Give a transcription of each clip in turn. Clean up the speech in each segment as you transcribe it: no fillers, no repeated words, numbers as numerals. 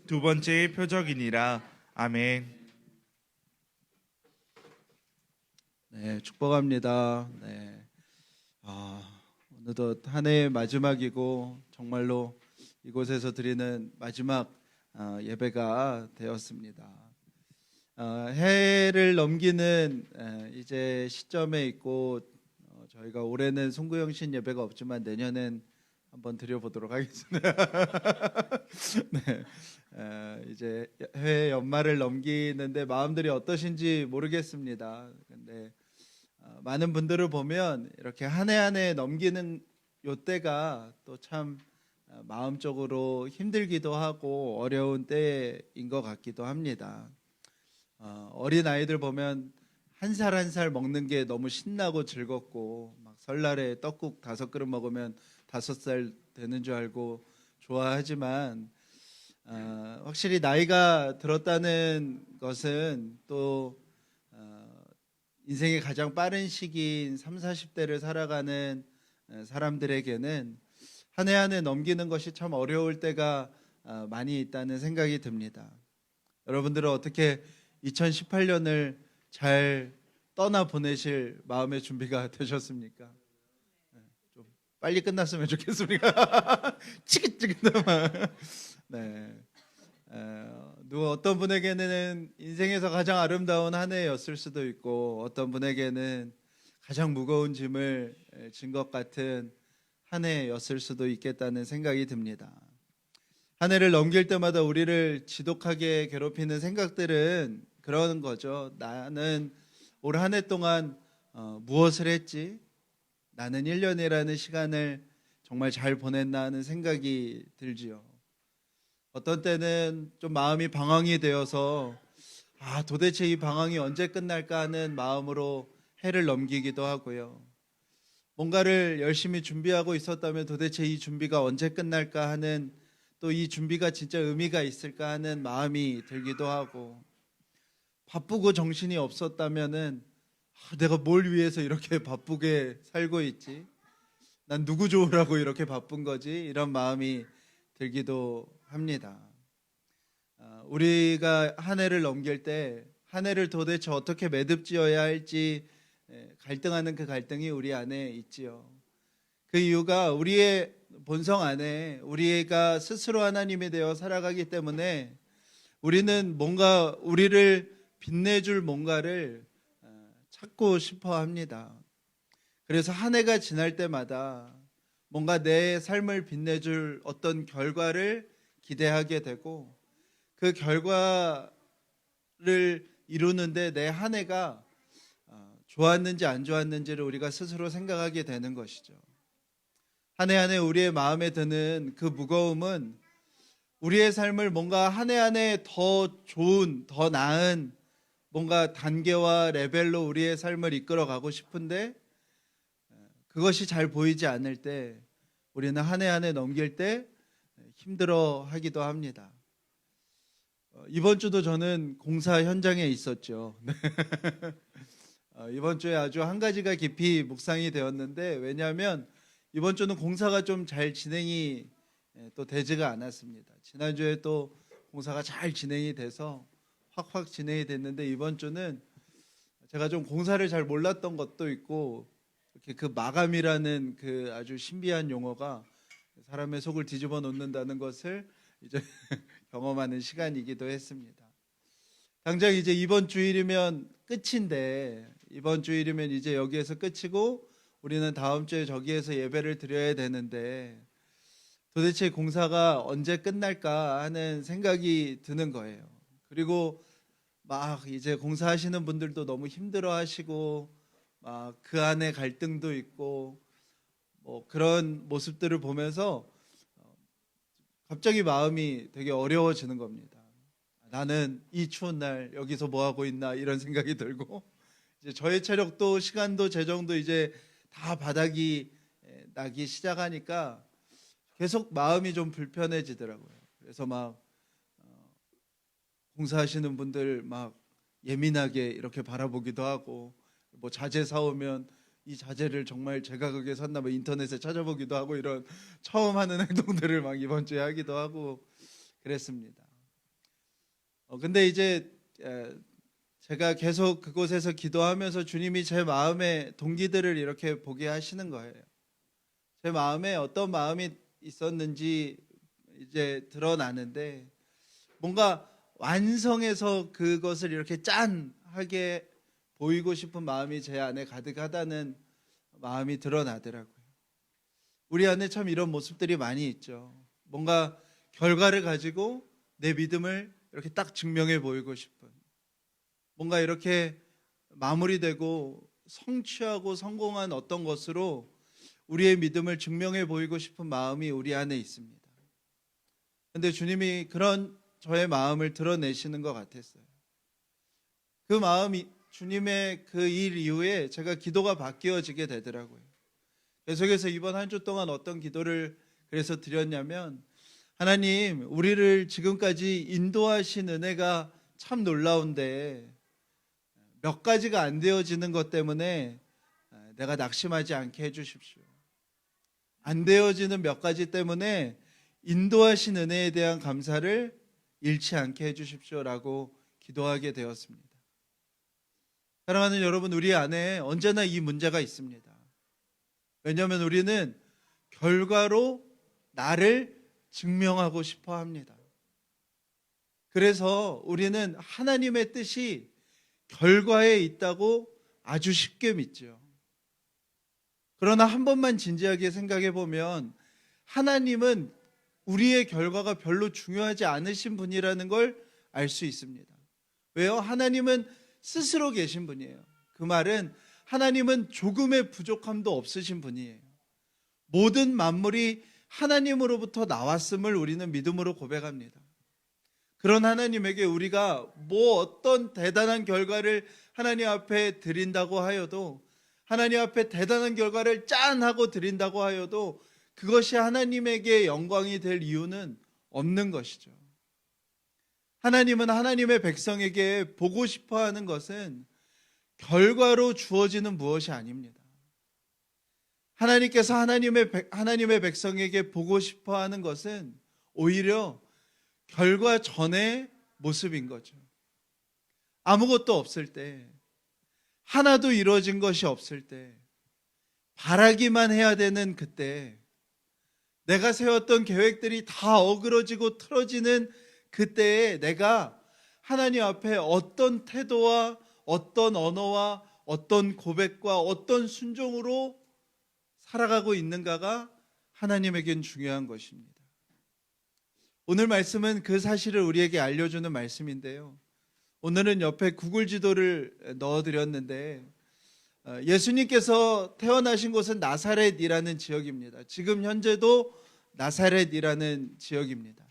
두 번째 표적이니라. 아멘. 네, 축복합니다. 네, 어느덧 한 해의 마지막이고 정말로 이곳에서 드리는 마지막 예배가 되었습니다. 해를 넘기는 이제 시점에 있고 저희가 올해는 송구영신 예배가 없지만 내년엔 한번 드려보도록 하겠습니다. 네, 이제 해외 연말을 넘기는데 마음들이 어떠신지 모르겠습니다. 근데 많은 분들을 보면 이렇게 한 해 한 해 넘기는 요때가 또 참 마음적으로 힘들기도 하고 어려운 때인 것 같기도 합니다. 어린 아이들 보면 한 살 한 살 먹는 게 너무 신나고 즐겁고 막 설날에 떡국 5그릇 먹으면 5살 되는 줄 알고 좋아하지만 확실히 나이가 들었다는 것은 또 인생의 가장 빠른 시기인 3, 40대를 살아가는 사람들에게는 한 해 한 해 넘기는 것이 참 어려울 때가 많이 있다는 생각이 듭니다. 여러분들은 어떻게 2018년을 잘 떠나 보내실 마음의 준비가 되셨습니까? 좀 빨리 끝났으면 좋겠습니다. 치긋치긋하면. 네. 누구 어떤 분에게는 인생에서 가장 아름다운 한 해였을 수도 있고 어떤 분에게는 가장 무거운 짐을 진 것 같은 한 해였을 수도 있겠다는 생각이 듭니다. 한 해를 넘길 때마다 우리를 지독하게 괴롭히는 생각들은 그런 거죠. 나는 올 한 해 동안 무엇을 했지? 나는 1년이라는 시간을 정말 잘 보냈나 하는 생각이 들지요. 어떤 때는 좀 마음이 방황이 되어서 도대체 이 방황이 언제 끝날까 하는 마음으로 해를 넘기기도 하고요. 뭔가를 열심히 준비하고 있었다면 도대체 이 준비가 언제 끝날까 하는 또 이 준비가 진짜 의미가 있을까 하는 마음이 들기도 하고 바쁘고 정신이 없었다면은 내가 뭘 위해서 이렇게 바쁘게 살고 있지? 난 누구 좋으라고 이렇게 바쁜 거지? 이런 마음이 들기도 합니다. 우리가 한 해를 넘길 때 한 해를 도대체 어떻게 매듭지어야 할지 갈등하는 그 갈등이 우리 안에 있지요. 그 이유가 우리의 본성 안에 우리가 스스로 하나님이 되어 살아가기 때문에 우리는 뭔가 우리를 빛내줄 뭔가를 찾고 싶어 합니다. 그래서 한 해가 지날 때마다 뭔가 내 삶을 빛내줄 어떤 결과를 기대하게 되고 그 결과를 이루는데 내 한 해가 좋았는지 안 좋았는지를 우리가 스스로 생각하게 되는 것이죠. 한 해 한 해 우리의 마음에 드는 그 무거움은 우리의 삶을 뭔가 한 해 한 해 더 좋은, 더 나은 뭔가 단계와 레벨로 우리의 삶을 이끌어 가고 싶은데 그것이 잘 보이지 않을 때 우리는 한 해 한 해 넘길 때 힘들어 하기도 합니다. 이번 주도 저는 공사 현장에 있었죠. 이번 주에 아주 한 가지가 깊이 묵상이 되었는데 왜냐하면 이번 주는 공사가 좀 잘 진행이 또 되지가 않았습니다. 지난주에 또 공사가 잘 진행이 돼서 확 진행이 됐는데 이번 주는 제가 좀 공사를 잘 몰랐던 것도 있고 이렇게 그 마감이라는 그 아주 신비한 용어가 사람의 속을 뒤집어 놓는다는 것을 이제 경험하는 시간이기도 했습니다. 당장 이제 이번 주일이면 끝인데 이번 주일이면 이제 여기에서 끝이고 우리는 다음 주에 저기에서 예배를 드려야 되는데 도대체 공사가 언제 끝날까 하는 생각이 드는 거예요. 그리고 막 이제 공사하시는 분들도 너무 힘들어 하시고 막 그 안에 갈등도 있고 뭐 그런 모습들을 보면서 갑자기 마음이 되게 어려워지는 겁니다. 나는 이 추운 날 여기서 뭐 하고 있나 이런 생각이 들고 이제 저의 체력도 시간도 재정도 이제 다 바닥이 나기 시작하니까 계속 마음이 좀 불편해지더라고요. 그래서 막 공사하시는 분들 막 예민하게 이렇게 바라보기도 하고 뭐 자재 사오면 이 자재를 정말 제 가격에 샀나 뭐 인터넷에 찾아보기도 하고 이런 처음 하는 행동들을 막 이번 주에 하기도 하고 그랬습니다. 근데 이제 제가 계속 그곳에서 기도하면서 주님이 제 마음의 동기들을 이렇게 보게 하시는 거예요. 제 마음에 어떤 마음이 있었는지 이제 드러나는데, 뭔가 완성해서 그것을 이렇게 짠하게 보이고 싶은 마음이 제 안에 가득하다는 마음이 드러나더라고요. 우리 안에 참 이런 모습들이 많이 있죠. 뭔가 결과를 가지고 내 믿음을 이렇게 딱 증명해 보이고 싶은, 뭔가 이렇게 마무리되고 성취하고 성공한 어떤 것으로 우리의 믿음을 증명해 보이고 싶은 마음이 우리 안에 있습니다. 근데 주님이 그런 저의 마음을 드러내시는 것 같았어요. 그 마음이, 주님의 그 일 이후에 제가 기도가 바뀌어지게 되더라고요. 계속해서 이번 한 주 동안 어떤 기도를 그래서 드렸냐면, 하나님, 우리를 지금까지 인도하신 은혜가 참 놀라운데 몇 가지가 안 되어지는 것 때문에 내가 낙심하지 않게 해주십시오. 안 되어지는 몇 가지 때문에 인도하신 은혜에 대한 감사를 잃지 않게 해주십시오라고 기도하게 되었습니다. 사랑하는 여러분, 우리 안에 언제나 이 문제가 있습니다. 왜냐하면 우리는 결과로 나를 증명하고 싶어 합니다. 그래서 우리는 하나님의 뜻이 결과에 있다고 아주 쉽게 믿죠. 그러나 한 번만 진지하게 생각해 보면 하나님은 우리의 결과가 별로 중요하지 않으신 분이라는 걸 알 수 있습니다. 왜요? 하나님은 스스로 계신 분이에요. 그 말은 하나님은 조금의 부족함도 없으신 분이에요. 모든 만물이 하나님으로부터 나왔음을 우리는 믿음으로 고백합니다. 그런 하나님에게 우리가 뭐 어떤 대단한 결과를 하나님 앞에 드린다고 하여도, 하나님 앞에 대단한 결과를 짠 하고 드린다고 하여도 그것이 하나님에게 영광이 될 이유는 없는 것이죠. 하나님은 하나님의 백성에게 보고 싶어 하는 것은 결과로 주어지는 무엇이 아닙니다. 하나님께서 하나님의 백성에게 보고 싶어 하는 것은 오히려 결과 전의 모습인 거죠. 아무것도 없을 때, 하나도 이루어진 것이 없을 때, 바라기만 해야 되는 그때, 내가 세웠던 계획들이 다 어그러지고 틀어지는 그때에 내가 하나님 앞에 어떤 태도와 어떤 언어와 어떤 고백과 어떤 순종으로 살아가고 있는가가 하나님에겐 중요한 것입니다. 오늘 말씀은 그 사실을 우리에게 알려주는 말씀인데요. 오늘은 옆에 구글 지도를 넣어드렸는데, 예수님께서 태어나신 곳은 나사렛이라는 지역입니다. 지금 현재도 나사렛이라는 지역입니다.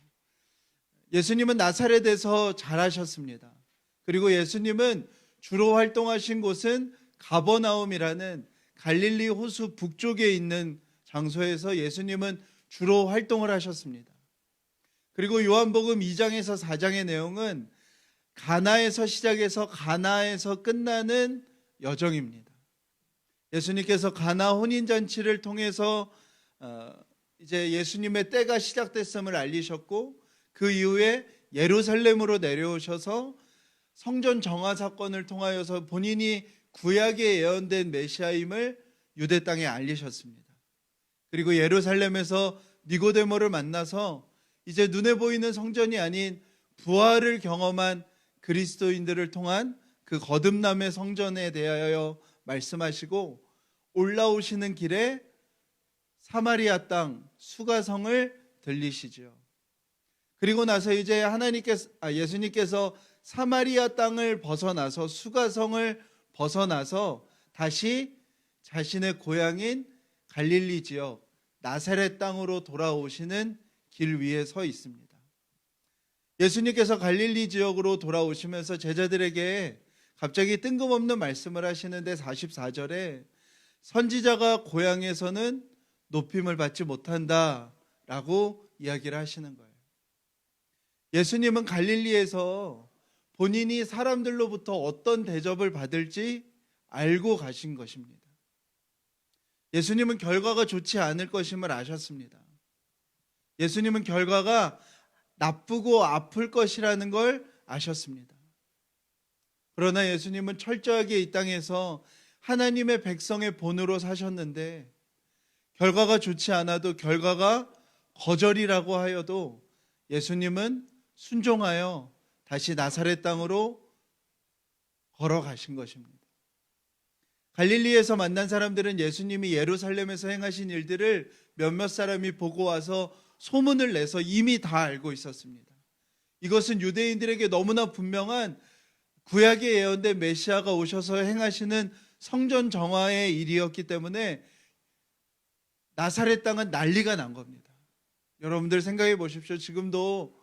예수님은 나사렛에서 자라셨습니다. 그리고 예수님은 주로 활동하신 곳은 가버나움이라는 갈릴리 호수 북쪽에 있는 장소에서 예수님은 주로 활동을 하셨습니다. 그리고 요한복음 2장에서 4장의 내용은 가나에서 시작해서 가나에서 끝나는 여정입니다. 예수님께서 가나 혼인잔치를 통해서 이제 예수님의 때가 시작됐음을 알리셨고, 그 이후에 예루살렘으로 내려오셔서 성전 정화 사건을 통하여서 본인이 구약에 예언된 메시아임을 유대 땅에 알리셨습니다. 그리고 예루살렘에서 니고데모를 만나서 이제 눈에 보이는 성전이 아닌 부활을 경험한 그리스도인들을 통한 그 거듭남의 성전에 대하여 말씀하시고, 올라오시는 길에 사마리아 땅 수가성을 들리시죠. 그리고 나서 이제 예수님께서 사마리아 땅을 벗어나서 수가성을 벗어나서 다시 자신의 고향인 갈릴리 지역 나사렛 땅으로 돌아오시는 길 위에 서 있습니다. 예수님께서 갈릴리 지역으로 돌아오시면서 제자들에게 갑자기 뜬금없는 말씀을 하시는데, 44절에 선지자가 고향에서는 높임을 받지 못한다라고 이야기를 하시는 거예요. 예수님은 갈릴리에서 본인이 사람들로부터 어떤 대접을 받을지 알고 가신 것입니다. 예수님은 결과가 좋지 않을 것임을 아셨습니다. 예수님은 결과가 나쁘고 아플 것이라는 걸 아셨습니다. 그러나 예수님은 철저하게 이 땅에서 하나님의 백성의 본으로 사셨는데 결과가 좋지 않아도 결과가 거절이라고 하여도 예수님은 순종하여 다시 나사렛 땅으로 걸어가신 것입니다. 갈릴리에서 만난 사람들은 예수님이 예루살렘에서 행하신 일들을 몇몇 사람이 보고 와서 소문을 내서 이미 다 알고 있었습니다. 이것은 유대인들에게 너무나 분명한 구약에 예언된 메시아가 오셔서 행하시는 성전 정화의 일이었기 때문에 나사렛 땅은 난리가 난 겁니다. 여러분들 생각해 보십시오. 지금도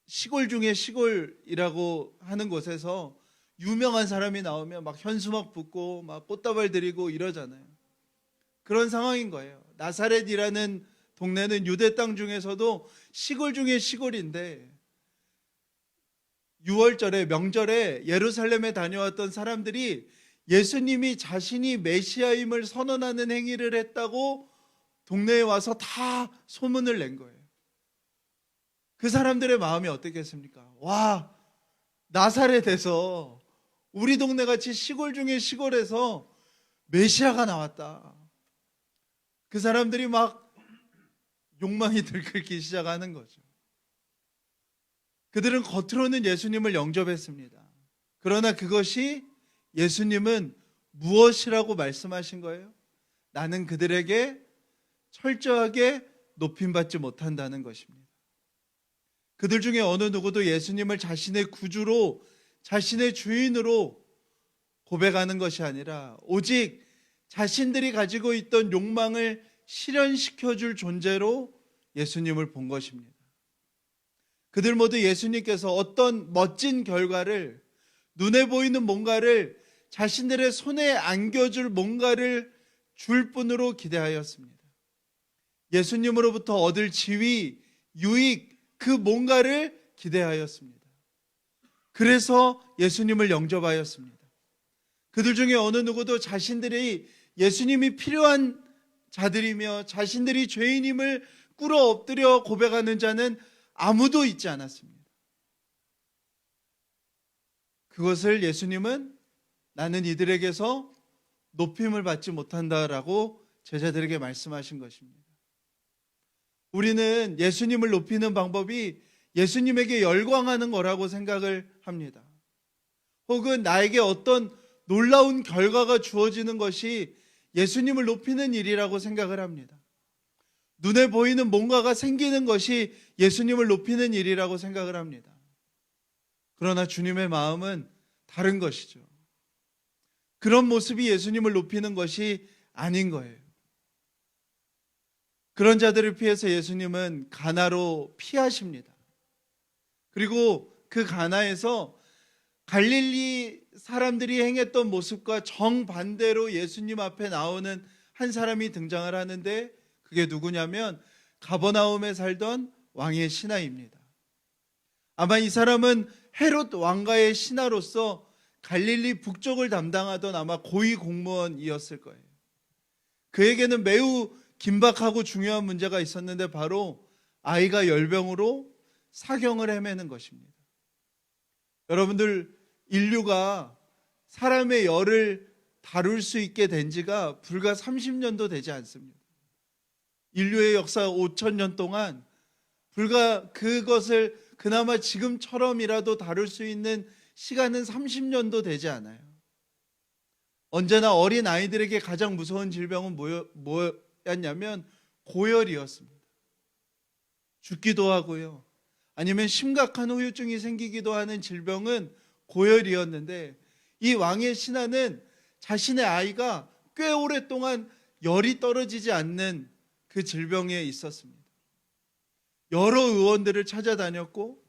시골 중에 시골이라고 하는 곳에서 유명한 사람이 나오면 막 현수막 붙고 막 꽃다발 드리고 이러잖아요. 그런 상황인 거예요. 나사렛이라는 동네는 유대 땅 중에서도 시골 중에 시골인데 6월절에 명절에 예루살렘에 다녀왔던 사람들이 예수님이 자신이 메시아임을 선언하는 행위를 했다고 동네에 와서 다 소문을 낸 거예요. 그 사람들의 마음이 어떻겠습니까? 와, 나사렛에서 우리 동네 같이 시골 중에 시골에서 메시아가 나왔다. 그 사람들이 막 욕망이 들끓기 시작하는 거죠. 그들은 겉으로는 예수님을 영접했습니다. 그러나 그것이 예수님은 무엇이라고 말씀하신 거예요? 나는 그들에게 철저하게 높임받지 못한다는 것입니다. 그들 중에 어느 누구도 예수님을 자신의 구주로, 자신의 주인으로 고백하는 것이 아니라 오직 자신들이 가지고 있던 욕망을 실현시켜줄 존재로 예수님을 본 것입니다. 그들 모두 예수님께서 어떤 멋진 결과를, 눈에 보이는 뭔가를, 자신들의 손에 안겨줄 뭔가를 줄 뿐으로 기대하였습니다. 예수님으로부터 얻을 지위, 유익, 그 뭔가를 기대하였습니다. 그래서 예수님을 영접하였습니다. 그들 중에 어느 누구도 자신들이 예수님이 필요한 자들이며 자신들이 죄인임을 꿇어 엎드려 고백하는 자는 아무도 있지 않았습니다. 그것을 예수님은 나는 이들에게서 높임을 받지 못한다라고 제자들에게 말씀하신 것입니다. 우리는 예수님을 높이는 방법이 예수님에게 열광하는 거라고 생각을 합니다. 혹은 나에게 어떤 놀라운 결과가 주어지는 것이 예수님을 높이는 일이라고 생각을 합니다. 눈에 보이는 뭔가가 생기는 것이 예수님을 높이는 일이라고 생각을 합니다. 그러나 주님의 마음은 다른 것이죠. 그런 모습이 예수님을 높이는 것이 아닌 거예요. 그런 자들을 피해서 예수님은 가나로 피하십니다. 그리고 그 가나에서 갈릴리 사람들이 행했던 모습과 정반대로 예수님 앞에 나오는 한 사람이 등장을 하는데 그게 누구냐면 가버나움에 살던 왕의 신하입니다. 아마 이 사람은 헤롯 왕가의 신하로서 갈릴리 북쪽을 담당하던 아마 고위 공무원이었을 거예요. 그에게는 매우 긴박하고 중요한 문제가 있었는데 바로 아이가 열병으로 사경을 헤매는 것입니다. 여러분들, 인류가 사람의 열을 다룰 수 있게 된 지가 불과 30년도 되지 않습니다. 인류의 역사 5,000년 동안 불과 그것을 그나마 지금처럼이라도 다룰 수 있는 시간은 30년도 되지 않아요. 언제나 어린 아이들에게 가장 무서운 질병은 뭐였냐면 고열이었습니다. 죽기도 하고요. 아니면 심각한 후유증이 생기기도 하는 질병은 고열이었는데 이 왕의 신하는 자신의 아이가 꽤 오랫동안 열이 떨어지지 않는 그 질병에 있었습니다. 여러 의원들을 찾아다녔고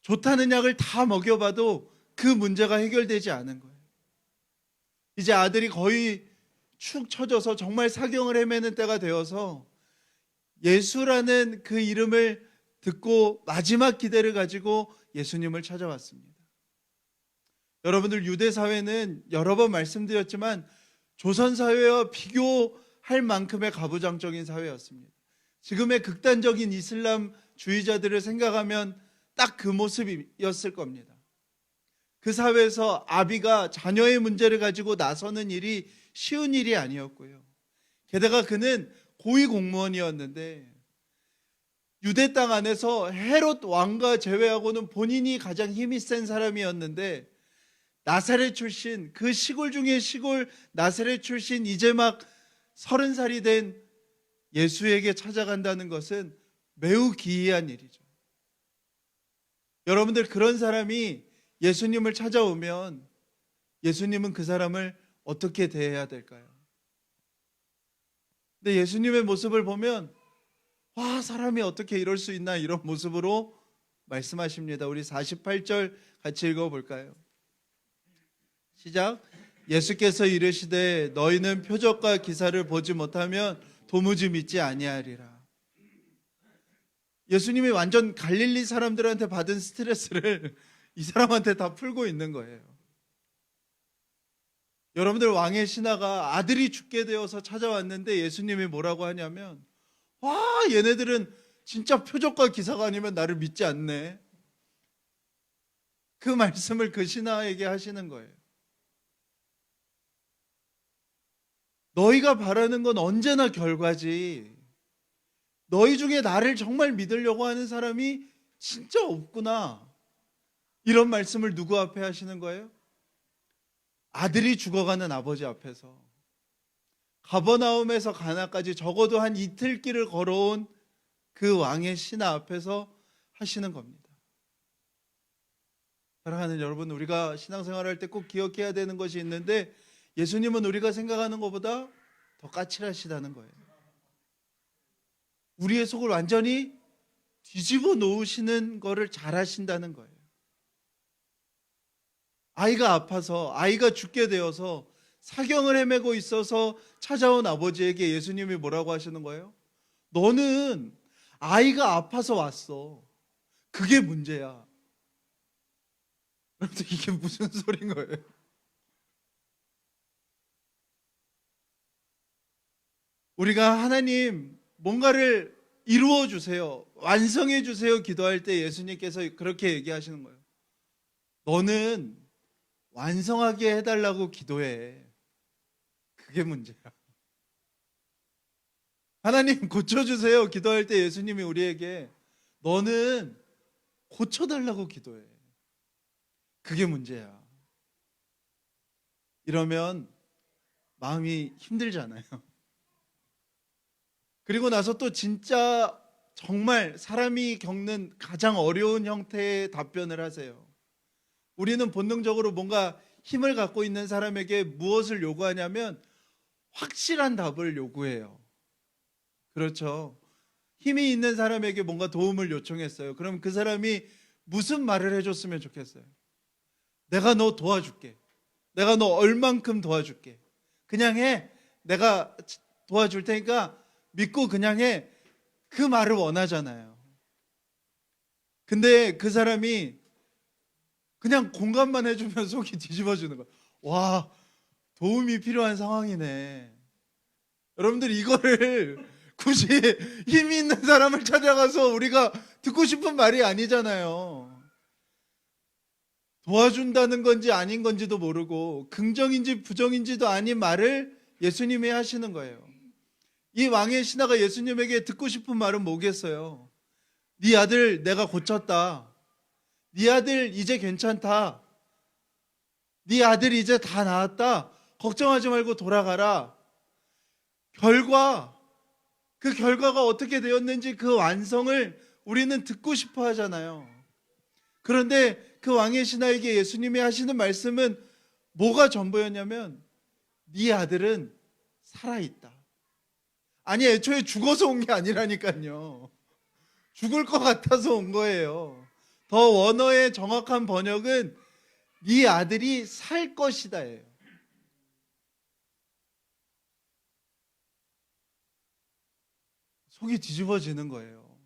좋다는 약을 다 먹여봐도 그 문제가 해결되지 않은 거예요. 이제 아들이 거의 축 처져서 정말 사경을 헤매는 때가 되어서 예수라는 그 이름을 듣고 마지막 기대를 가지고 예수님을 찾아왔습니다. 여러분들, 유대 사회는 여러 번 말씀드렸지만 조선 사회와 비교할 만큼의 가부장적인 사회였습니다. 지금의 극단적인 이슬람 사회주의자들을 생각하면 딱 그 모습이었을 겁니다. 그 사회에서 아비가 자녀의 문제를 가지고 나서는 일이 쉬운 일이 아니었고요. 게다가 그는 고위 공무원이었는데 유대 땅 안에서 헤롯 왕과 제외하고는 본인이 가장 힘이 센 사람이었는데 나사렛 출신, 그 시골 중에 시골 나사렛 출신 이제 막 30살이 된 예수에게 찾아간다는 것은 매우 기이한 일이죠. 여러분들, 그런 사람이 예수님을 찾아오면 예수님은 그 사람을 어떻게 대해야 될까요? 근데 예수님의 모습을 보면 와, 사람이 어떻게 이럴 수 있나, 이런 모습으로 말씀하십니다. 우리 48절 같이 읽어볼까요? 시작. 예수께서 이르시되 너희는 표적과 기사를 보지 못하면 도무지 믿지 아니하리라. 예수님이 완전 갈릴리 사람들한테 받은 스트레스를 이 사람한테 다 풀고 있는 거예요. 여러분들, 왕의 신하가 아들이 죽게 되어서 찾아왔는데 예수님이 뭐라고 하냐면, 와, 얘네들은 진짜 표적과 기사가 아니면 나를 믿지 않네. 그 말씀을 그 신하에게 하시는 거예요. 너희가 바라는 건 언제나 결과지, 너희 중에 나를 정말 믿으려고 하는 사람이 진짜 없구나. 이런 말씀을 누구 앞에 하시는 거예요? 아들이 죽어가는 아버지 앞에서, 가버나움에서 가나까지 적어도 한 이틀 길을 걸어온 그 왕의 신하 앞에서 하시는 겁니다. 사랑하는 여러분, 우리가 신앙생활할 때 꼭 기억해야 되는 것이 있는데, 예수님은 우리가 생각하는 것보다 더 까칠하시다는 거예요. 우리의 속을 완전히 뒤집어 놓으시는 거를 잘 하신다는 거예요. 아이가 아파서, 아이가 죽게 되어서 사경을 헤매고 있어서 찾아온 아버지에게 예수님이 뭐라고 하시는 거예요? 너는 아이가 아파서 왔어. 그게 문제야. 여러분들, 이게 무슨 소리인 거예요? 우리가 하나님 뭔가를 이루어 주세요, 완성해 주세요 기도할 때 예수님께서 그렇게 얘기하시는 거예요. 너는 완성하게 해달라고 기도해. 그게 문제야. 하나님 고쳐주세요 기도할 때 예수님이 우리에게 너는 고쳐달라고 기도해. 그게 문제야. 이러면 마음이 힘들잖아요. 그리고 나서 또 진짜 정말 사람이 겪는 가장 어려운 형태의 답변을 하세요. 우리는 본능적으로 뭔가 힘을 갖고 있는 사람에게 무엇을 요구하냐면 확실한 답을 요구해요. 그렇죠. 힘이 있는 사람에게 뭔가 도움을 요청했어요. 그럼 그 사람이 무슨 말을 해줬으면 좋겠어요? 내가 너 도와줄게. 내가 너 얼만큼 도와줄게. 그냥 해. 내가 도와줄 테니까 믿고 그냥 해. 그 말을 원하잖아요. 근데 그 사람이 그냥 공감만 해주면 속이 뒤집어지는 거예요. 와, 도움이 필요한 상황이네. 여러분들, 이거를 굳이 힘이 있는 사람을 찾아가서 우리가 듣고 싶은 말이 아니잖아요. 도와준다는 건지 아닌 건지도 모르고 긍정인지 부정인지도 아닌 말을 예수님이 하시는 거예요. 이 왕의 신하가 예수님에게 듣고 싶은 말은 뭐겠어요? 네 아들 내가 고쳤다. 네 아들 이제 괜찮다. 네 아들 이제 다 나았다. 걱정하지 말고 돌아가라. 그 결과가 어떻게 되었는지 그 완성을 우리는 듣고 싶어 하잖아요. 그런데 그 왕의 신하에게 예수님이 하시는 말씀은 뭐가 전부였냐면 네 아들은 살아있다. 아니, 애초에 죽어서 온 게 아니라니까요. 죽을 것 같아서 온 거예요. 더 원어의 정확한 번역은 네 아들이 살 것이다예요. 속이 뒤집어지는 거예요.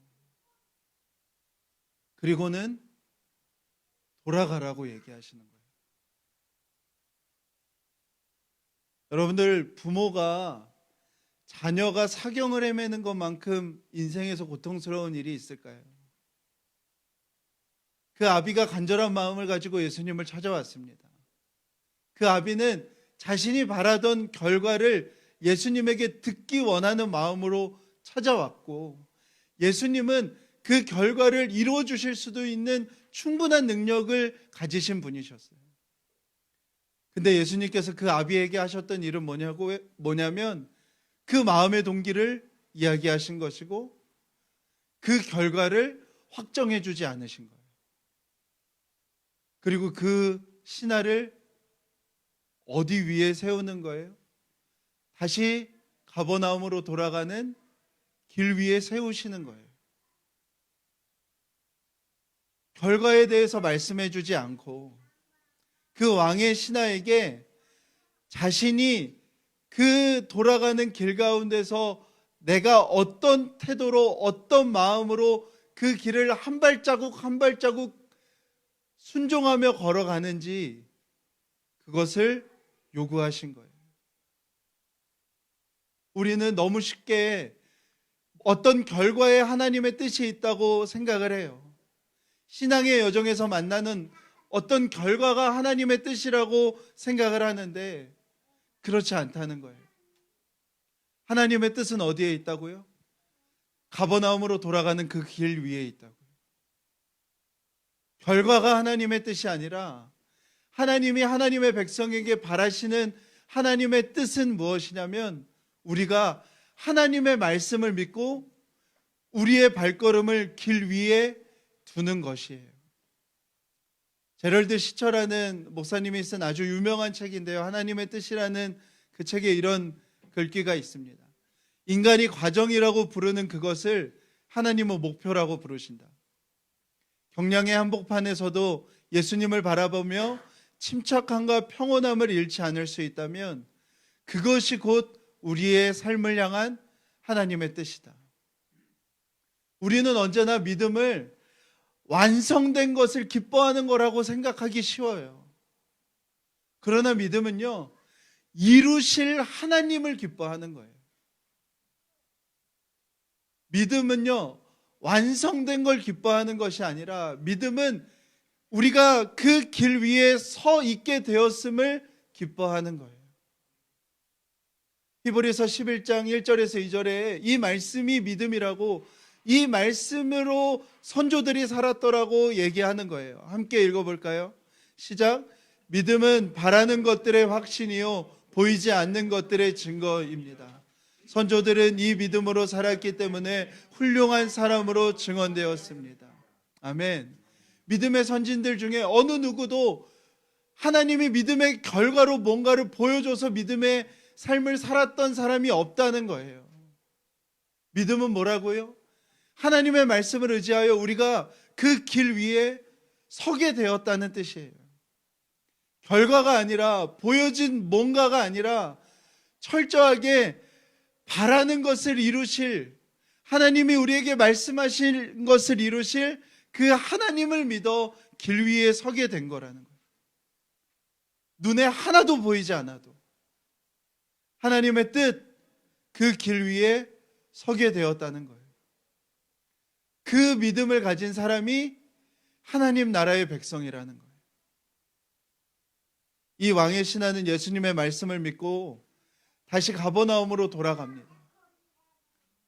그리고는 돌아가라고 얘기하시는 거예요. 여러분들, 부모가 자녀가 사경을 헤매는 것만큼 인생에서 고통스러운 일이 있을까요? 그 아비가 간절한 마음을 가지고 예수님을 찾아왔습니다. 그 아비는 자신이 바라던 결과를 예수님에게 듣기 원하는 마음으로 찾아왔고, 예수님은 그 결과를 이루어 주실 수도 있는 충분한 능력을 가지신 분이셨어요. 근데 예수님께서 그 아비에게 하셨던 일은 뭐냐면 그 마음의 동기를 이야기하신 것이고 그 결과를 확정해 주지 않으신 거예요. 그리고 그 신하를 어디 위에 세우는 거예요? 다시 가버나움으로 돌아가는 길 위에 세우시는 거예요. 결과에 대해서 말씀해 주지 않고 그 왕의 신하에게 자신이 그 돌아가는 길 가운데서 내가 어떤 태도로 어떤 마음으로 그 길을 한 발자국 한 발자국 순종하며 걸어가는지 그것을 요구하신 거예요. 우리는 너무 쉽게 어떤 결과에 하나님의 뜻이 있다고 생각을 해요. 신앙의 여정에서 만나는 어떤 결과가 하나님의 뜻이라고 생각을 하는데 그렇지 않다는 거예요. 하나님의 뜻은 어디에 있다고요? 가버나움으로 돌아가는 그 길 위에 있다고요. 결과가 하나님의 뜻이 아니라 하나님이 하나님의 백성에게 바라시는 하나님의 뜻은 무엇이냐면 우리가 하나님의 말씀을 믿고 우리의 발걸음을 길 위에 두는 것이에요. 제럴드 시처라는 목사님이 쓴 아주 유명한 책인데요. 하나님의 뜻이라는 그 책에 이런 글귀가 있습니다. 인간이 과정이라고 부르는 그것을 하나님은 목표라고 부르신다. 경량의 한복판에서도 예수님을 바라보며 침착함과 평온함을 잃지 않을 수 있다면 그것이 곧 우리의 삶을 향한 하나님의 뜻이다. 우리는 언제나 믿음을 완성된 것을 기뻐하는 거라고 생각하기 쉬워요. 그러나 믿음은요, 이루실 하나님을 기뻐하는 거예요. 믿음은요, 완성된 걸 기뻐하는 것이 아니라 믿음은 우리가 그 길 위에 서 있게 되었음을 기뻐하는 거예요. 히브리서 11장 1절에서 2절에 이 말씀이 믿음이라고 이 말씀으로 선조들이 살았더라고 얘기하는 거예요. 함께 읽어볼까요? 시작. 믿음은 바라는 것들의 확신이요 보이지 않는 것들의 증거입니다. 선조들은 이 믿음으로 살았기 때문에 훌륭한 사람으로 증언되었습니다. 아멘. 믿음의 선진들 중에 어느 누구도 하나님이 믿음의 결과로 뭔가를 보여줘서 믿음의 삶을 살았던 사람이 없다는 거예요. 믿음은 뭐라고요? 하나님의 말씀을 의지하여 우리가 그 길 위에 서게 되었다는 뜻이에요. 결과가 아니라 보여진 뭔가가 아니라 철저하게 바라는 것을 이루실 하나님이 우리에게 말씀하신 것을 이루실 그 하나님을 믿어 길 위에 서게 된 거라는 거예요. 눈에 하나도 보이지 않아도 하나님의 뜻, 그 길 위에 서게 되었다는 거예요. 그 믿음을 가진 사람이 하나님 나라의 백성이라는 거예요. 이 왕의 신하는 예수님의 말씀을 믿고 다시 가버나움으로 돌아갑니다.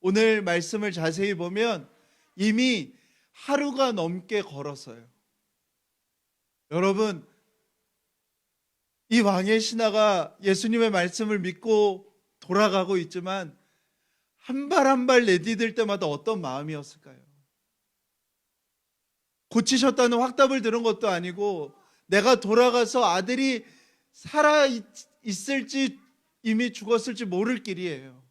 오늘 말씀을 자세히 보면 이미 하루가 넘게 걸었어요. 여러분, 이 왕의 신하가 예수님의 말씀을 믿고 돌아가고 있지만 한 발 한 발 내디딜 때마다 어떤 마음이었을까요? 고치셨다는 확답을 들은 것도 아니고 내가 돌아가서 아들이 살아 있을지 이미 죽었을지 모를 길이에요.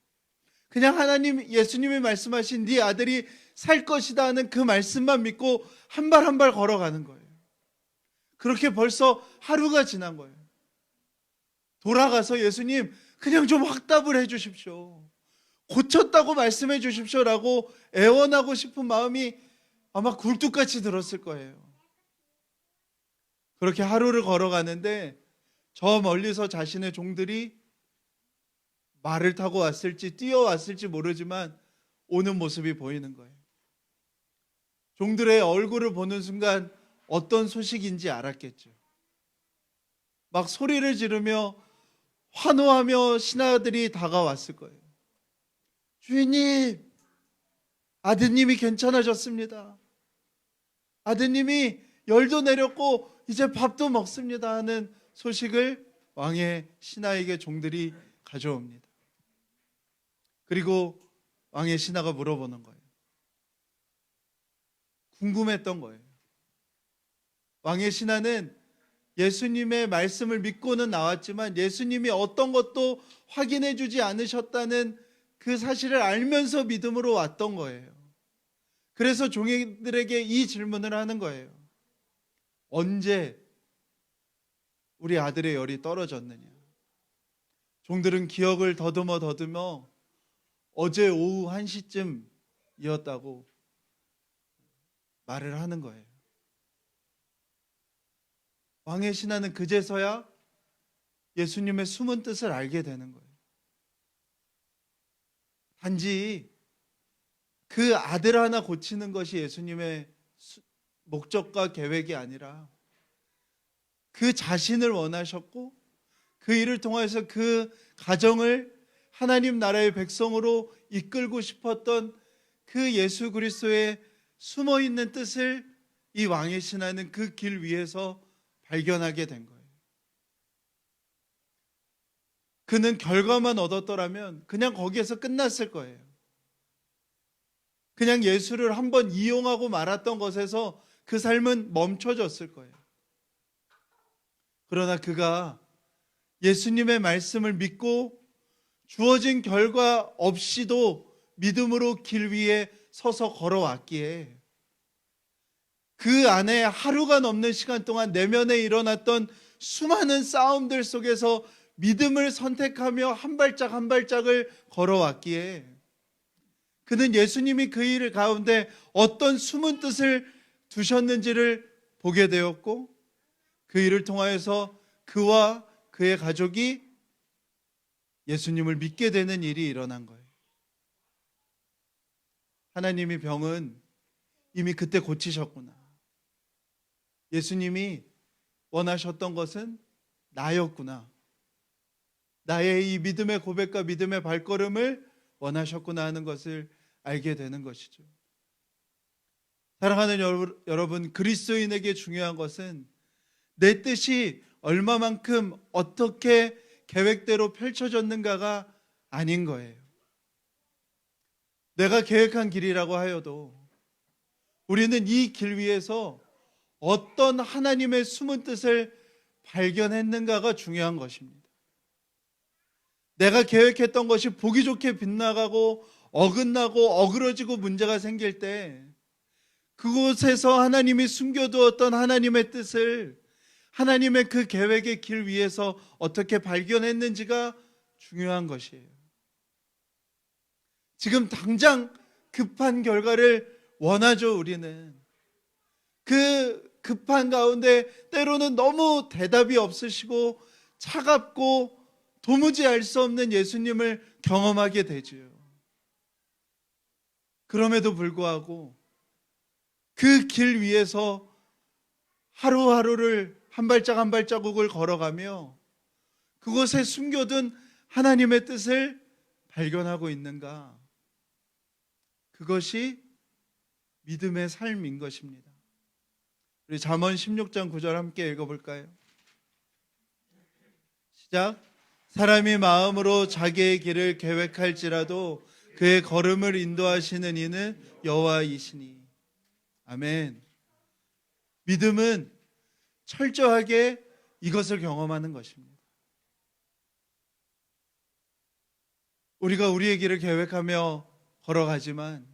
그냥 하나님, 예수님이 말씀하신 네 아들이 살 것이다 하는 그 말씀만 믿고 한 발 한 발 걸어가는 거예요. 그렇게 벌써 하루가 지난 거예요. 돌아가서 예수님 그냥 좀 확답을 해 주십시오. 고쳤다고 말씀해 주십시오라고 애원하고 싶은 마음이 아마 굴뚝같이 들었을 거예요. 그렇게 하루를 걸어가는데 저 멀리서 자신의 종들이 말을 타고 왔을지 뛰어왔을지 모르지만 오는 모습이 보이는 거예요. 종들의 얼굴을 보는 순간 어떤 소식인지 알았겠죠. 막 소리를 지르며 환호하며 신하들이 다가왔을 거예요. 주인님, 아드님이 괜찮아졌습니다. 아드님이 열도 내렸고 이제 밥도 먹습니다 하는 소식을 왕의 신하에게 종들이 가져옵니다. 그리고 왕의 신하가 물어보는 거예요. 궁금했던 거예요. 왕의 신하는 예수님의 말씀을 믿고는 나왔지만 예수님이 어떤 것도 확인해 주지 않으셨다는 그 사실을 알면서 믿음으로 왔던 거예요. 그래서 종들에게 이 질문을 하는 거예요. 언제 우리 아들의 열이 떨어졌느냐? 종들은 기억을 더듬어 어제 오후 1시쯤이었다고 말을 하는 거예요. 왕의 신하는 그제서야 예수님의 숨은 뜻을 알게 되는 거예요. 단지 그 아들 하나 고치는 것이 예수님의 목적과 계획이 아니라 그 자신을 원하셨고 그 일을 통해서 그 가정을 하나님 나라의 백성으로 이끌고 싶었던 그 예수 그리스도의 숨어있는 뜻을 이 왕의 신하는 그 길 위에서 발견하게 된 거예요. 그는 결과만 얻었더라면 그냥 거기에서 끝났을 거예요. 그냥 예수를 한번 이용하고 말았던 것에서 그 삶은 멈춰졌을 거예요. 그러나 그가 예수님의 말씀을 믿고 주어진 결과 없이도 믿음으로 길 위에 서서 걸어왔기에 그 안에 하루가 넘는 시간 동안 내면에 일어났던 수많은 싸움들 속에서 믿음을 선택하며 한 발짝 한 발짝을 걸어왔기에 그는 예수님이 그 일 가운데 어떤 숨은 뜻을 두셨는지를 보게 되었고 그 일을 통하여서 그와 그의 가족이 예수님을 믿게 되는 일이 일어난 거예요. 하나님이 병은 이미 그때 고치셨구나. 예수님이 원하셨던 것은 나였구나. 나의 이 믿음의 고백과 믿음의 발걸음을 원하셨구나 하는 것을 알게 되는 것이죠. 사랑하는 여러분, 그리스도인에게 중요한 것은 내 뜻이 얼마만큼 어떻게 계획대로 펼쳐졌는가가 아닌 거예요. 내가 계획한 길이라고 하여도 우리는 이 길 위에서 어떤 하나님의 숨은 뜻을 발견했는가가 중요한 것입니다. 내가 계획했던 것이 보기 좋게 빗나가고 어긋나고 어그러지고 문제가 생길 때 그곳에서 하나님이 숨겨두었던 하나님의 뜻을 하나님의 그 계획의 길 위에서 어떻게 발견했는지가 중요한 것이에요. 지금 당장 급한 결과를 원하죠. 우리는 그 급한 가운데 때로는 너무 대답이 없으시고 차갑고 도무지 알 수 없는 예수님을 경험하게 되지요. 그럼에도 불구하고 그 길 위에서 하루하루를 한 발짝 한 발자국을 걸어가며 그곳에 숨겨둔 하나님의 뜻을 발견하고 있는가? 그것이 믿음의 삶인 것입니다. 우리 잠언 16장 9절 함께 읽어볼까요? 시작. 사람이 마음으로 자기의 길을 계획할지라도 그의 걸음을 인도하시는 이는 여호와이시니. 아멘. 믿음은 철저하게 이것을 경험하는 것입니다. 우리가 우리의 길을 계획하며 걸어가지만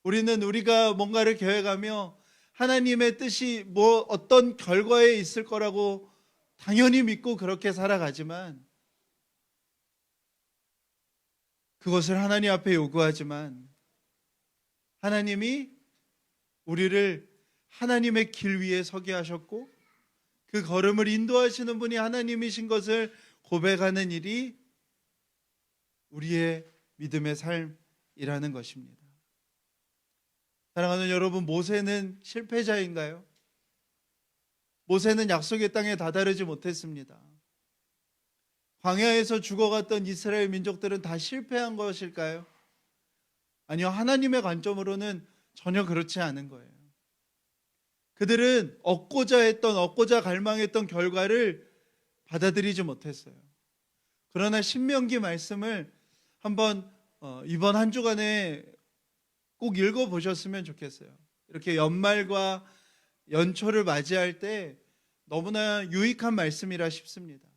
우리는 우리가 뭔가를 계획하며 하나님의 뜻이 어떤 결과에 있을 거라고 당연히 믿고 그렇게 살아가지만 그것을 하나님 앞에 요구하지만 하나님이 우리를 하나님의 길 위에 서게 하셨고 그 걸음을 인도하시는 분이 하나님이신 것을 고백하는 일이 우리의 믿음의 삶이라는 것입니다. 사랑하는 여러분, 모세는 실패자인가요? 모세는 약속의 땅에 다다르지 못했습니다. 광야에서 죽어갔던 이스라엘 민족들은 다 실패한 것일까요? 아니요, 하나님의 관점으로는 전혀 그렇지 않은 거예요. 그들은 얻고자 갈망했던 결과를 받아들이지 못했어요. 그러나 신명기 말씀을 한번 이번 한 주간에 꼭 읽어보셨으면 좋겠어요. 이렇게 연말과 연초를 맞이할 때 너무나 유익한 말씀이라 싶습니다.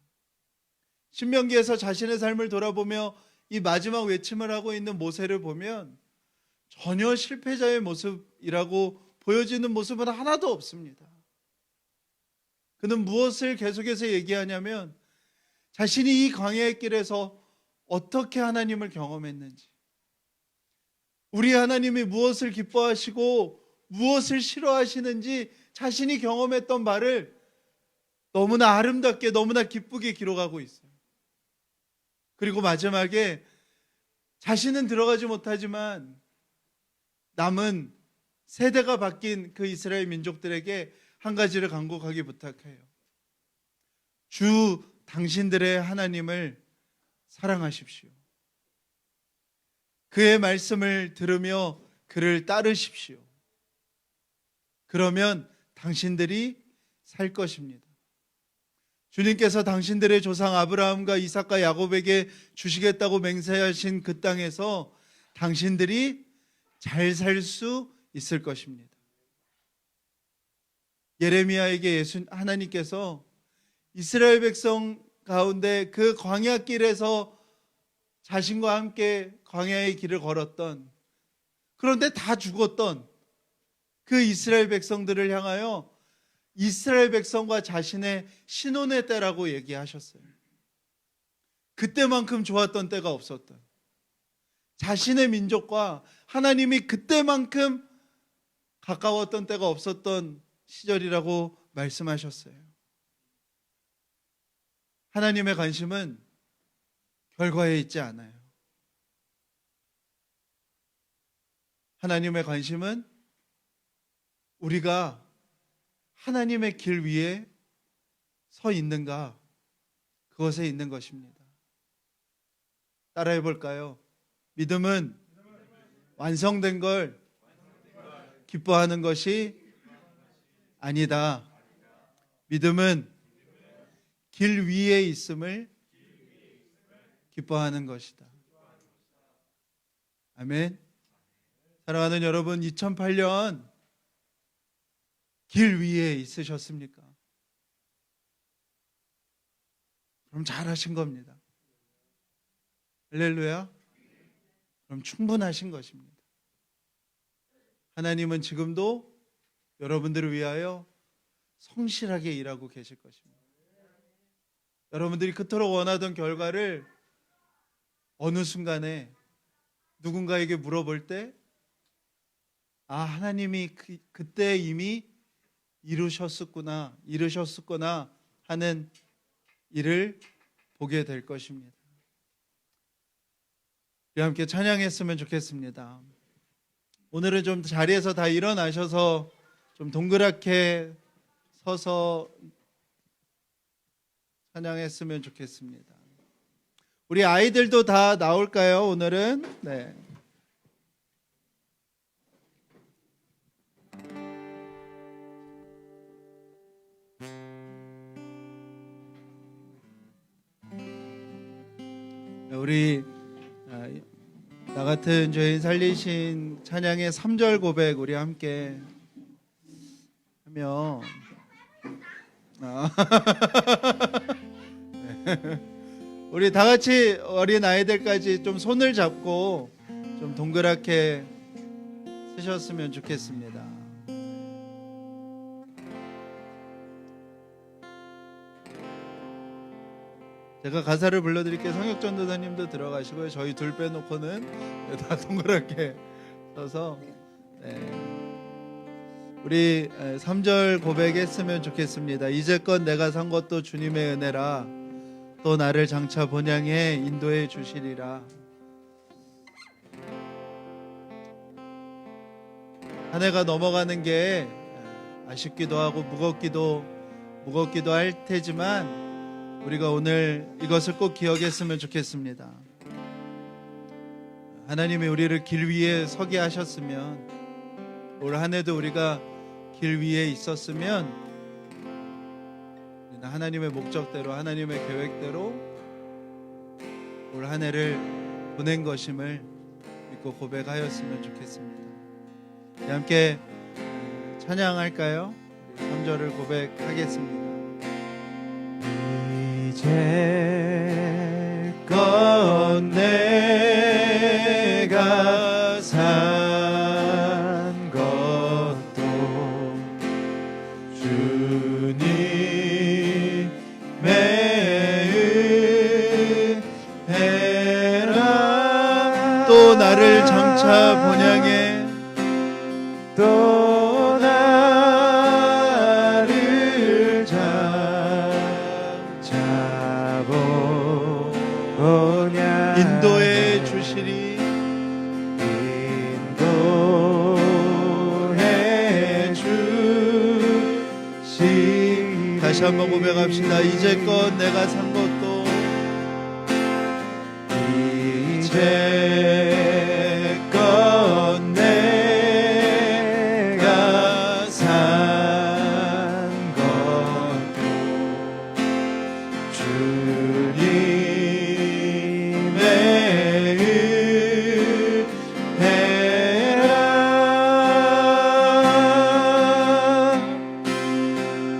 신명기에서 자신의 삶을 돌아보며 이 마지막 외침을 하고 있는 모세를 보면 전혀 실패자의 모습이라고 보여지는 모습은 하나도 없습니다. 그는 무엇을 계속해서 얘기하냐면 자신이 이 광야의 길에서 어떻게 하나님을 경험했는지, 우리 하나님이 무엇을 기뻐하시고 무엇을 싫어하시는지 자신이 경험했던 바를 너무나 아름답게 너무나 기쁘게 기록하고 있어요. 그리고 마지막에 자신은 들어가지 못하지만 남은 세대가 바뀐 그 이스라엘 민족들에게 한 가지를 간곡하게 부탁해요. 주 당신들의 하나님을 사랑하십시오. 그의 말씀을 들으며 그를 따르십시오. 그러면 당신들이 살 것입니다. 주님께서 당신들의 조상 아브라함과 이삭과 야곱에게 주시겠다고 맹세하신 그 땅에서 당신들이 잘 살 수 있을 것입니다. 예레미야에게 하나님께서 이스라엘 백성 가운데 그 광야길에서 자신과 함께 광야의 길을 걸었던, 그런데 다 죽었던 그 이스라엘 백성들을 향하여 이스라엘 백성과 자신의 신혼의 때라고 얘기하셨어요. 그때만큼 좋았던 때가 없었던, 자신의 민족과 하나님이 그때만큼 가까웠던 때가 없었던 시절이라고 말씀하셨어요. 하나님의 관심은 결과에 있지 않아요. 하나님의 관심은 우리가 하나님의 길 위에 서 있는가, 그것에 있는 것입니다. 따라해 볼까요? 믿음은 완성된 걸 기뻐하는 것이 아니다. 믿음은 길 위에 있음을 기뻐하는 것이다. 아멘. 사랑하는 여러분, 2008년 길 위에 있으셨습니까? 그럼 잘하신 겁니다. 할렐루야. 그럼 충분하신 것입니다. 하나님은 지금도 여러분들을 위하여 성실하게 일하고 계실 것입니다. 여러분들이 그토록 원하던 결과를 어느 순간에 누군가에게 물어볼 때, 아, 하나님이 그때 이미 이루셨었구나 하는 일을 보게 될 것입니다. 우리 함께 찬양했으면 좋겠습니다. 오늘은 좀 자리에서 다 일어나셔서 좀 동그랗게 서서 찬양했으면 좋겠습니다. 우리 아이들도 다 나올까요? 오늘은 네. 우리 나 같은 죄인 살리신 찬양의 3절 고백 우리 함께 하며 우리 다 같이 어린 아이들까지 좀 손을 잡고 좀 동그랗게 쓰셨으면 좋겠습니다. 제가 가사를 불러드릴게요. 성혁전도사님도 들어가시고요. 저희 둘 빼놓고는 다 동그랗게 서서 우리 3절 고백했으면 좋겠습니다. 이제껏 내가 산 것도 주님의 은혜라, 또 나를 장차 본향에 인도해 주시리라. 한 해가 넘어가는 게 아쉽기도 하고 무겁기도 무겁기도 할 테지만 우리가 오늘 이것을 꼭 기억했으면 좋겠습니다. 하나님이 우리를 길 위에 서게 하셨으면, 올 한 해도 우리가 길 위에 있었으면 하나님의 목적대로, 하나님의 계획대로 올 한 해를 보낸 것임을 믿고 고백하였으면 좋겠습니다. 함께 찬양할까요? 3절을 고백하겠습니다. 이제껏 내가 산 것도 주님의 은혜라. 또 나를 장차 본향에, 또 나를 장차 본향에 인도해 주시리, 인도해 주시리. 다시 한번 고백합시다. 이제껏 내가 산 것도, 이제껏 내가 산 것도 주님의 은혜라.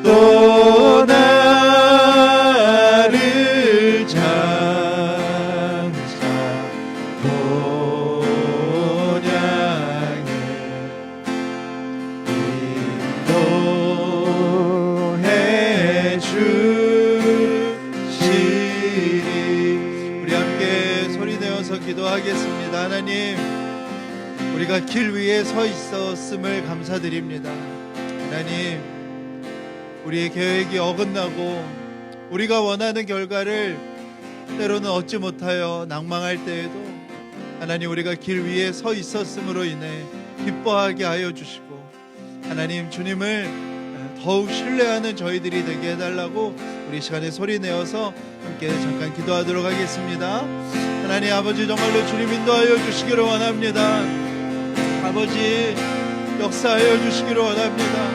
또 나를 장차 본향에 인도해 주시리. 우리 함께 소리 내어서 기도하겠습니다. 하나님, 우리가 길 위에 서 있었음을 감사드립니다. 하나님, 우리의 계획이 어긋나고 우리가 원하는 결과를 때로는 얻지 못하여 낭망할 때에도 하나님, 우리가 길 위에 서 있었음으로 인해 기뻐하게 하여 주시고, 하나님, 주님을 더욱 신뢰하는 저희들이 되게 해달라고 우리 시간에 소리 내어서 함께 잠깐 기도하도록 하겠습니다. 하나님 아버지, 정말로 주님 인도하여 주시기를 원합니다. 아버지, 역사하여 주시기를 원합니다.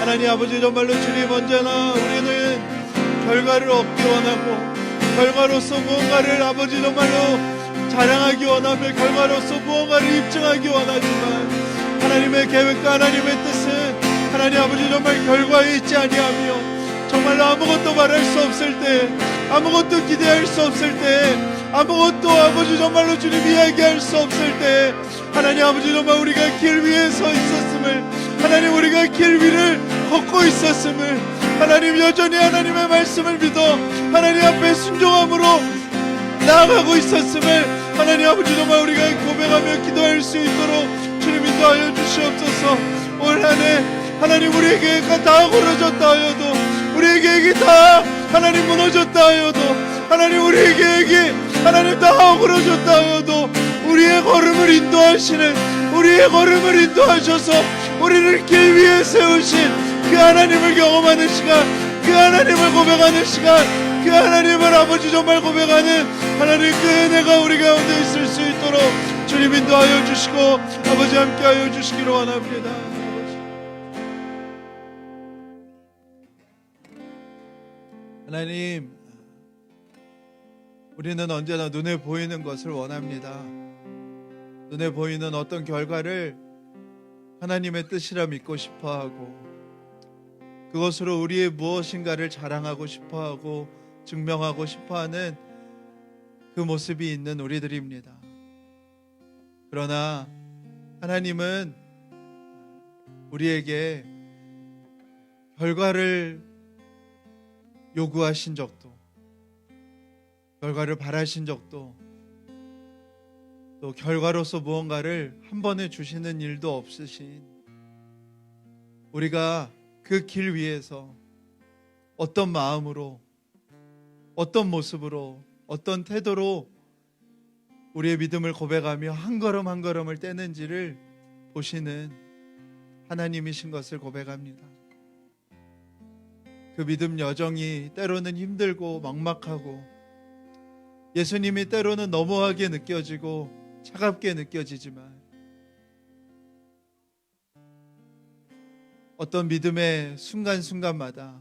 하나님 아버지, 정말로 주님, 언제나 우리는 결과를 얻기 원하고 결과로서 무언가를 아버지 정말로 자랑하기 원하며 결과로서 무언가를 입증하기 원하지만, 하나님의 계획과 하나님의 뜻은 하나님 아버지 정말 결과에 있지 아니하며, 정말로 아무것도 말할 수 없을 때, 아무것도 기대할 수 없을 때, 아무것도 아버지 정말로 주님 이야기할 수 없을 때, 하나님 아버지 정말 우리가 길 위에 서 있었음을, 하나님 우리가 길 위를 걷고 있었음을, 하나님 여전히 하나님의 말씀을 믿어 하나님 앞에 순종함으로 나아가고 있었음을 하나님 아버지 정말 우리가 고백하며 기도할 수 있도록 주님 인도하여 주시옵소서. 올 한 해 하나님, 우리의 계획과 다 걸어졌다 하여도, 우리의 계획이 다 하나님 무너졌다 하여도, 하나님 우리의 계획이 하나님 다 어그러졌다 하여도, 우리의 걸음을 인도하시는, 우리의 걸음을 인도하셔서 우리를 길 위에 세우신 그 하나님을 경험하는 시간, 그 하나님을 고백하는 시간, 그 하나님을 아버지 정말 고백하는 하나님 그 은혜가 우리 가운데 있을 수 있도록 주님 인도하여 주시고 아버지 함께하여 주시기를 원합니다. 하나님, 우리는 언제나 눈에 보이는 것을 원합니다. 눈에 보이는 어떤 결과를 하나님의 뜻이라 믿고 싶어하고, 그것으로 우리의 무엇인가를 자랑하고 싶어하고 증명하고 싶어하는 그 모습이 있는 우리들입니다. 그러나 하나님은 우리에게 결과를 요구하신 적도, 결과를 바라신 적도, 또 결과로서 무언가를 한 번에 주시는 일도 없으신, 우리가 그 길 위에서 어떤 마음으로, 어떤 모습으로, 어떤 태도로 우리의 믿음을 고백하며 한 걸음 한 걸음을 떼는지를 보시는 하나님이신 것을 고백합니다. 그 믿음 여정이 때로는 힘들고 막막하고 예수님이 때로는 너무하게 느껴지고 차갑게 느껴지지만 어떤 믿음의 순간순간마다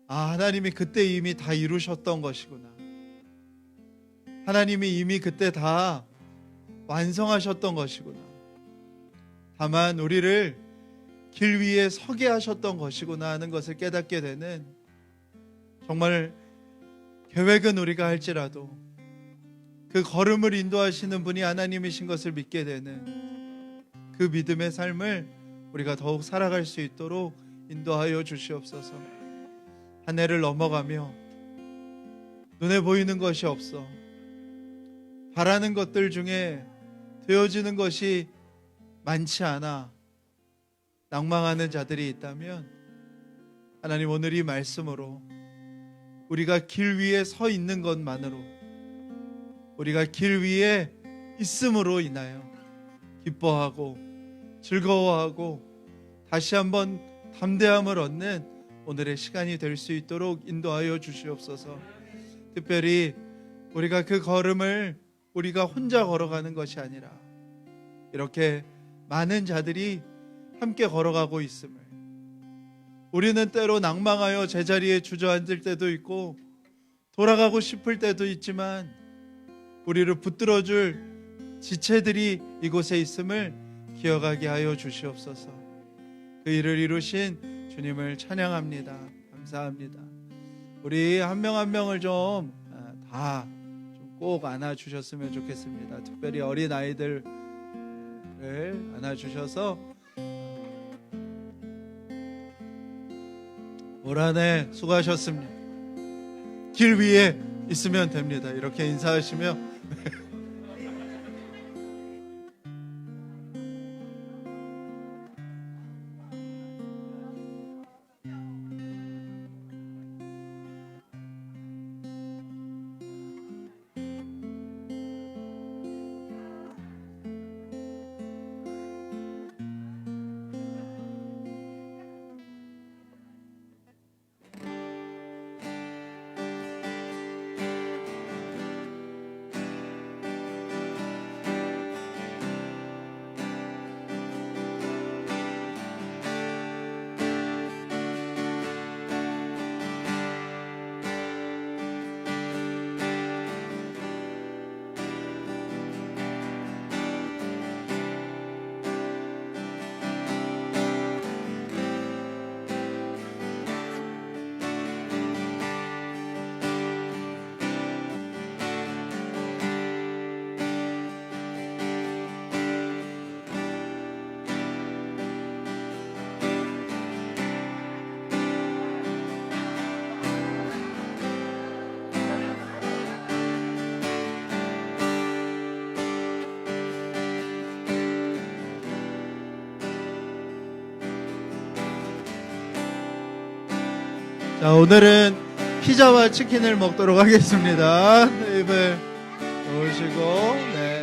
하나님이 그때 이미 다 이루셨던 것이구나. 하나님이 이미 그때 다 완성하셨던 것이구나. 다만 우리를 길 위에 서게 하셨던 것이구나 하는 것을 깨닫게 되는, 정말 계획은 우리가 할지라도 그 걸음을 인도하시는 분이 하나님이신 것을 믿게 되는 그 믿음의 삶을 우리가 더욱 살아갈 수 있도록 인도하여 주시옵소서. 한 해를 넘어가며 눈에 보이는 것이 없어, 바라는 것들 중에 되어지는 것이 많지 않아 낭망하는 자들이 있다면, 하나님 오늘 이 말씀으로 우리가 길 위에 서 있는 것만으로, 우리가 길 위에 있음으로 인하여 기뻐하고 즐거워하고 다시 한번 담대함을 얻는 오늘의 시간이 될 수 있도록 인도하여 주시옵소서. 특별히 우리가 그 걸음을 우리가 혼자 걸어가는 것이 아니라 이렇게 많은 자들이 함께 걸어가고 있음을, 우리는 때로 낭망하여 제자리에 주저앉을 때도 있고 돌아가고 싶을 때도 있지만 우리를 붙들어줄 지체들이 이곳에 있음을 기억하게 하여 주시옵소서. 그 일을 이루신 주님을 찬양합니다. 감사합니다. 우리 한 명 한 명을 좀 다 꼭 안아주셨으면 좋겠습니다. 특별히 어린 아이들을 안아주셔서 올 한 해 수고하셨습니다. 길 위에 있으면 됩니다. 이렇게 인사하시며 자, 오늘은 피자와 치킨을 먹도록 하겠습니다. 입을 놓으시고, 네.